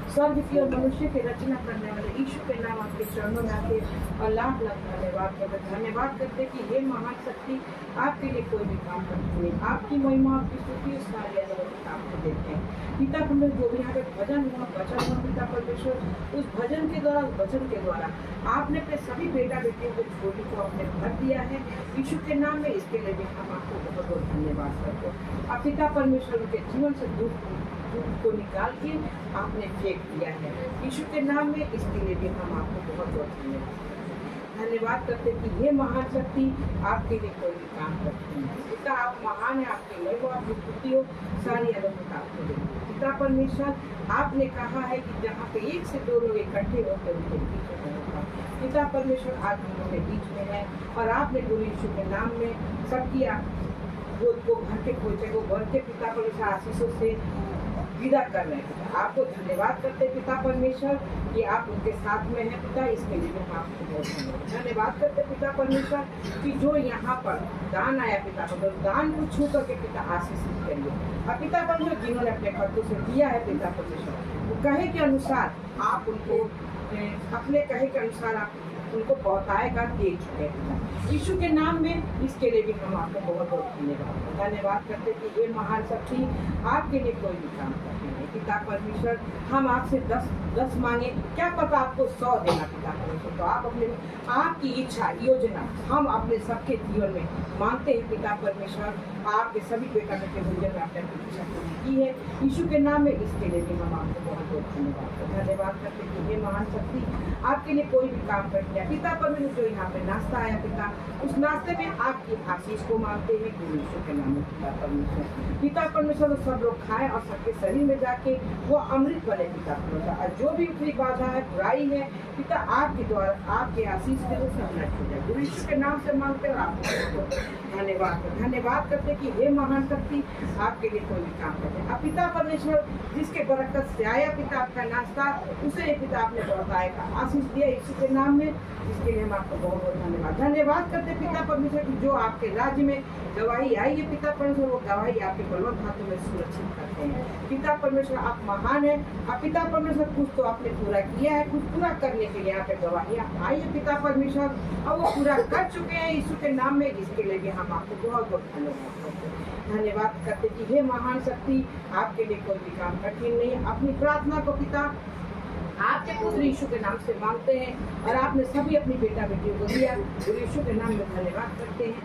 स्वर्ग की और मनुष्य की रचना करने वाले ईश्वर के नाम आपके चरणों में आते और लाख लाख धन्यवाद करते। धन्यवाद करते कि ये महान शक्ति आपके लिए कोई भी काम करती है। आपकी महिमा, आपकी स्तुति उस कार्य आपको देते हैं। पिता परमेश्वर जो भी यहाँ पे भजन हुआ पिता परमेश्वर, उस भजन के द्वारा, उस वचन के द्वारा आपने अपने सभी बेटा बेटियों को छोटी को आपने भर दिया है यीशु के नाम में। इसके लिए भी हम आपको बहुत बहुत धन्यवाद करते हैं। आप पिता परमेश्वर के जीवन से दुख को निकाल के आपने फेंक दिया है यीशु के नाम में। इसके लिए भी हम आपको बहुत बहुत धन्यवाद करते कि ये महान शक्ति आपके लिए कोई भी काम करती है। पिता आप महान है, आपके लिए वो आपकी स्तुति हो, सारी अदब आपको दे। पिता परमेश्वर आपने कहा है कि जहाँ पे एक से दो लोग इकट्ठे होकर उनके बीच में होगा। पिता परमेश्वर आज हम लोग के बीच में है और आपने गुरु यीशु के नाम में सबकी गोद को भर के खोजे को भर के पिता परमेश्वर आशीषों से विदा कर रहे हैं। आपको धन्यवाद करते पिता परमेश्वर कि आप उनके साथ में हैं पिता। इसके लिए हम आपको बहुत धन्यवाद करते पिता परमेश्वर कि जो यहाँ पर दान आया पिता परमेश्वर, दान को छू करके पिता आशीषित करिए। और पिता परमेश्वर जिन्होंने अपने भक्तों से दिया है पिता परमेश्वर, वो कहे के अनुसार आप उनको अपने कहे के अनुसार आप उनको बहुतायेगा दे चुके हैं यीशु के नाम में। इसके लिए भी हम आपको बहुत बहुत धन्यवाद करते कि ये महान शक्ति आपके लिए कोई भी काम करते हैं। पिता परमेश्वर हम आपसे 10 मांगे, क्या पता आपको 100 देना पिता परमेश्वर। तो आप अपने आपकी इच्छा योजना हम अपने सबके जीवन में मांगते हैं पिता परमेश्वर। आपके सभी बेटा बेटे भोजन में आपने अपनी इच्छा पूरी की है यीशु के नाम में। इसके लिए भी हम आपको बहुत बहुत धन्यवाद करते कि ये महान शक्ति आपके लिए कोई भी काम करती है। पिता परमेश्वर जो यहाँ पे नाश्ता आया पिता, उस नाश्ते में आपकी आशीष को मांगते हैं गुरु यीशु के नाम में पिता परमेश्वर। पिता परमेश्वर सब लोग खाएं और सबके शरीर में जाके वो अमृत बने पिता परमेश्वर। और जो भी उपरी बाधा है, बुराई है पिता, आपके द्वारा आपके आशीष के रूप में नष्ट हो जाए। गुरु यीशु के नाम से मांगते हैं और आपको धन्यवाद करते कि हे महान शक्ति आपके लिए कोई भी काम करते हैं। अब पिता परमेश्वर जिसके बरकत से आया पिता आपका नाश्ता, उसे पिता आपने बढ़ाएगा आशीष दिया यीशु के नाम में। इसके लिए हम आपको बहुत बहुत धन्यवाद करते पिता परमेश्वर की जो आपके राज्य में गवाही आई है पिता परमेश्वर, वो गवाही आपके बलवंत हाथों में सुरक्षित करते हैं पिता परमेश्वर। आप महान है और पिता परमेश्वर कुछ तो आपने पूरा किया है, कुछ पूरा करने के लिए यहाँ पे गवाही आई है पिता परमेश्वर और वो पूरा कर चुके हैं यीशु के नाम में। इसके लिए भी हम आपको बहुत बहुत धन्यवाद करते कि हे महान शक्ति आपके लिए कोई भी काम कठिन नहीं है। अपनी प्रार्थना को पिता आपके पुत्र यीशु के नाम से मांगते हैं और आपने सभी अपनी बेटा बेटियों को दिया। गुरु यीशु के नाम में धन्यवाद करते हैं।